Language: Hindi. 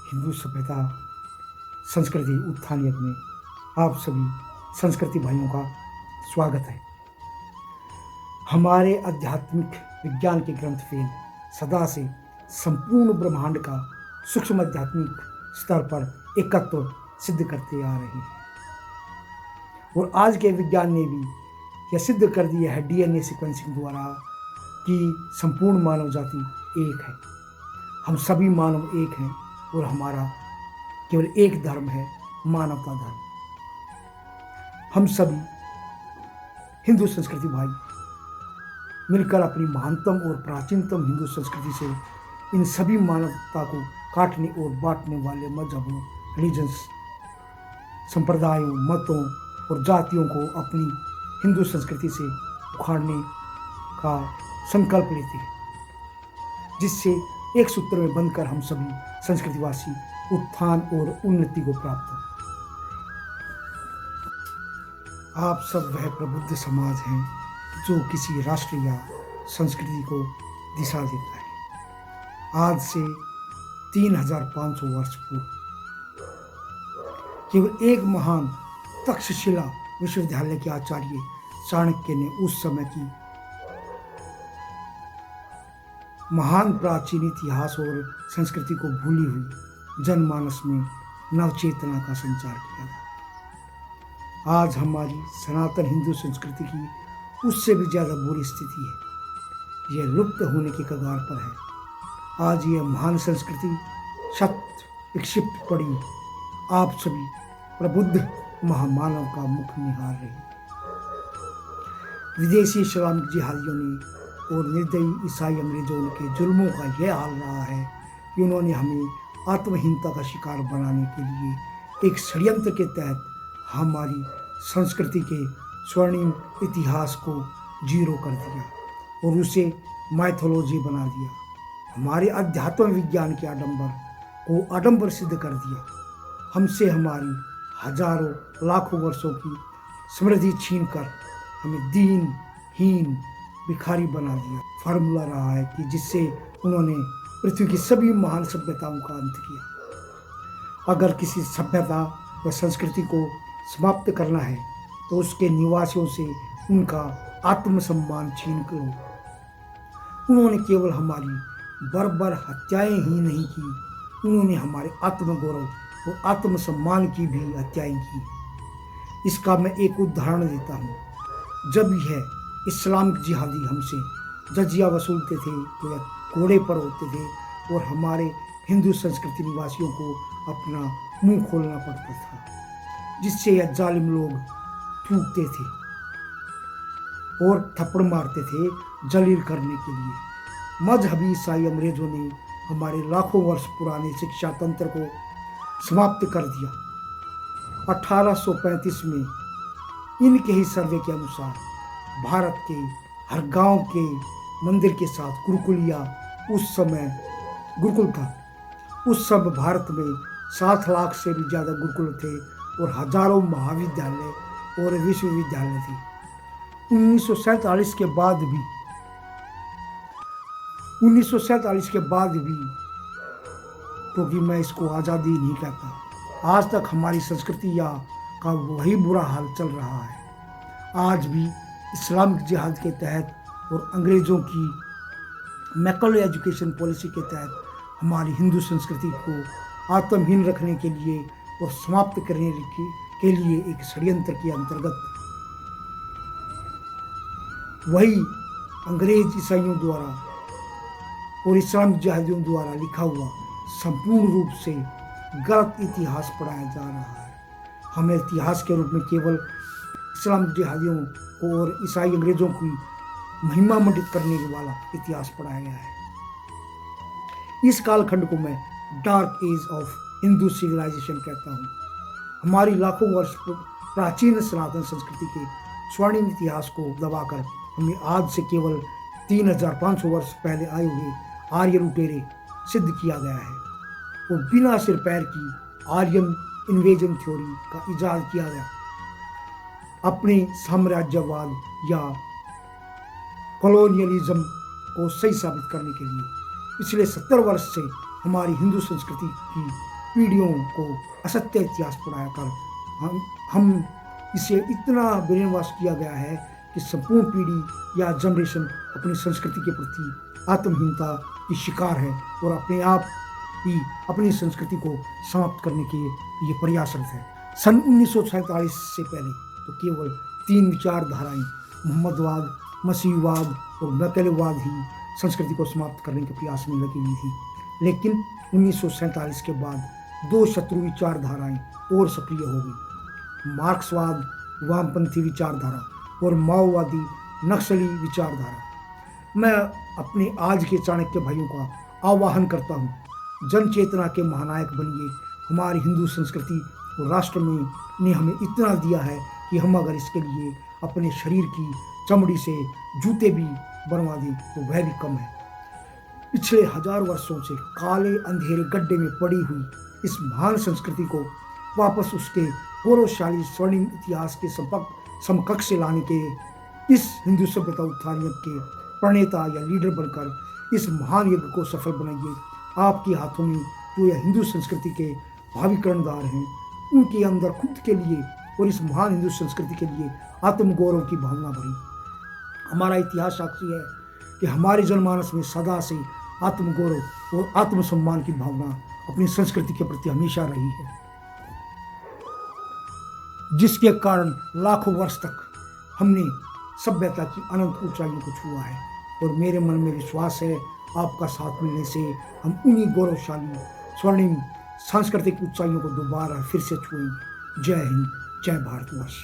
हिंदू सभ्यता संस्कृति उत्थान यज्ञ में आप सभी संस्कृति भाइयों का स्वागत है। हमारे आध्यात्मिक विज्ञान के ग्रंथ वेद सदा से संपूर्ण ब्रह्मांड का सूक्ष्म आध्यात्मिक स्तर पर एकत्व सिद्ध करते आ रहे हैं और आज के विज्ञान ने भी यह सिद्ध कर दिया है डीएनए सीक्वेंसिंग द्वारा कि संपूर्ण मानव जाति एक है। हम सभी मानव एक हैं और हमारा केवल एक धर्म है, मानवता धर्म। हम सभी हिंदू संस्कृति भाई मिलकर अपनी महानतम और प्राचीनतम हिंदू संस्कृति से इन सभी मानवता को काटने और बांटने वाले मजहबों, रिलीजन्स, संप्रदायों, मतों और जातियों को अपनी हिंदू संस्कृति से उखाड़ने का संकल्प लेते हैं, जिससे एक सूत्र में बंधकर हम सभी संस्कृतिवासी उत्थान और उन्नति को प्राप्त हो। आप सब वह प्रबुद्ध समाज हैं जो किसी राष्ट्र या संस्कृति को दिशा देता है। आज से 3500 वर्ष पूर्व केवल एक महान तक्षशिला विश्वविद्यालय के आचार्य चाणक्य ने उस समय की महान प्राचीन इतिहास और संस्कृति को भूली हुई जनमानस में नवचेतना का संचार किया था। आज हमारी सनातन हिंदू संस्कृति की उससे भी ज़्यादा बुरी स्थिति है, यह लुप्त होने के कगार पर है। आज यह महान संस्कृति शत विक्षिप्त पड़ी आप सभी प्रबुद्ध महामानव का मुख निहार रही। विदेशी इस्लामिक जिहादियों ने और निर्दयी ईसाई अंग्रेजों के जुल्मों का यह हाल रहा है कि उन्होंने हमें आत्महीनता का शिकार बनाने के लिए एक षड्यंत्र के तहत हमारी संस्कृति के स्वर्णिम इतिहास को जीरो कर दिया और उसे माइथोलॉजी बना दिया। हमारे अध्यात्म विज्ञान के आडंबर को आडंबर सिद्ध कर दिया। हमसे हमारी हजारों लाखों वर्षों की समृद्धि छीनकर हमें दीनहीन भिखारी बना दिया। फार्मूला रहा है कि जिससे उन्होंने पृथ्वी की सभी महान सभ्यताओं का अंत किया। अगर किसी सभ्यता या संस्कृति को समाप्त करना है तो उसके निवासियों से उनका आत्मसम्मान छीन लो। उन्होंने केवल हमारी बर्बर हत्याएं ही नहीं की, उन्होंने हमारे आत्मगौरव और आत्मसम्मान की भी हत्याएं की। इसका मैं एक उदाहरण देता हूँ। जब यह इस्लामिक जिहादी हमसे जजिया वसूलते थे तो यह घोड़े पर होते थे और हमारे हिंदू संस्कृति निवासियों को अपना मुंह खोलना पड़ता था, जिससे यह जालिम लोग थूकते थे और थप्पड़ मारते थे जलील करने के लिए। मजहबी ईसाई अंग्रेजों ने हमारे लाखों वर्ष पुराने शिक्षा तंत्र को समाप्त कर दिया। 1835 में इनके ही सर्वे के अनुसार भारत के हर गांव के मंदिर के साथ गुरुकुल था। उस समय भारत में 7 लाख से भी ज़्यादा गुरुकुल थे और हजारों महाविद्यालय और विश्वविद्यालय थे। 1947 के बाद भी क्योंकि मैं इसको आज़ादी नहीं कहता, आज तक हमारी संस्कृति का वही बुरा हाल चल रहा है। आज भी इस्लामिक जिहाद के तहत और अंग्रेज़ों की मैकल एजुकेशन पॉलिसी के तहत हमारी हिंदू संस्कृति को आत्महीन रखने के लिए और समाप्त करने के लिए एक षड्यंत्र के अंतर्गत वही अंग्रेज ईसाइयों द्वारा और इस्लामिक जिहादियों द्वारा लिखा हुआ संपूर्ण रूप से गलत इतिहास पढ़ाया जा रहा है। हमें इतिहास के रूप में केवल इस्लामिक जिहादियों को और ईसाई अंग्रेजों की महिमा मंडित करने वाला इतिहास पढ़ाया गया है। इस कालखंड को मैं dark age of Hindu civilisation कहता हूँ। हमारी लाखों वर्ष प्राचीन सनातन संस्कृति के स्वर्णिम इतिहास को दबाकर हमें आज से केवल 3500 वर्ष पहले आए हुए आर्य लुटेरे सिद्ध किया गया है और बिना सिर पैर की आर्यन इन्वेजन थ्योरी का इजाद किया गया अपने साम्राज्यवाद या कॉलोनियलिज्म को सही साबित करने के लिए। पिछले 70 वर्ष से हमारी हिंदू संस्कृति की पीढ़ियों को असत्य इतिहास पढ़ाया कर हम इसे इतना ब्रेन वॉश किया गया है कि संपूर्ण पीढ़ी या जनरेशन अपनी संस्कृति के प्रति आत्महीनता की शिकार है और अपने आप ही अपनी संस्कृति को समाप्त करने के लिए प्रयासरत है। सन 1947 से पहले तो केवल 3 विचारधाराएं मोहम्मदवाद, मसीहवाद और मैकेलेवाद ही संस्कृति को समाप्त करने के प्रयास में लगी हुई थी, लेकिन 1947 के बाद 2 शत्रु विचारधाराएं और सक्रिय हो गई, मार्क्सवाद वामपंथी विचारधारा और माओवादी नक्सली विचारधारा। मैं अपने आज के चाणक्य भाइयों का आह्वान करता हूँ, जन चेतना के महानायक बनिए। हमारी हिंदू संस्कृति और राष्ट्र में ने हमें इतना दिया है कि हम अगर इसके लिए अपने शरीर की चमड़ी से जूते भी बनवा दें तो वह भी कम है। पिछले 1000 वर्षों से काले अंधेरे गड्ढे में पड़ी हुई इस महान संस्कृति को वापस उसके गौरवशाली स्वर्णिम इतिहास के समकक्ष लाने के इस हिंदू सभ्यता उत्थान यज्ञ के प्रणेता या लीडर बनकर इस महान यज्ञ को सफल बनाइए। आपके हाथों में जो यह हिंदू संस्कृति के भावी कर्णधार हैं, उनके अंदर खुद के लिए और इस महान हिंदू संस्कृति के लिए आत्मगौरव की भावना भरी। हमारा इतिहास साक्षी है कि हमारे जनमानस में सदा से आत्मगौरव और आत्मसम्मान की भावना अपनी संस्कृति के प्रति हमेशा रही है, जिसके कारण लाखों वर्ष तक हमने सभ्यता की अनंत ऊंचाइयों को छुआ है। और मेरे मन में विश्वास है आपका साथ मिलने से हम उन्हीं गौरवशाली स्वर्णिम सांस्कृतिक ऊंचाइयों को दोबारा फिर से छुएंगे। जय हिंद, जय भारतवर्ष।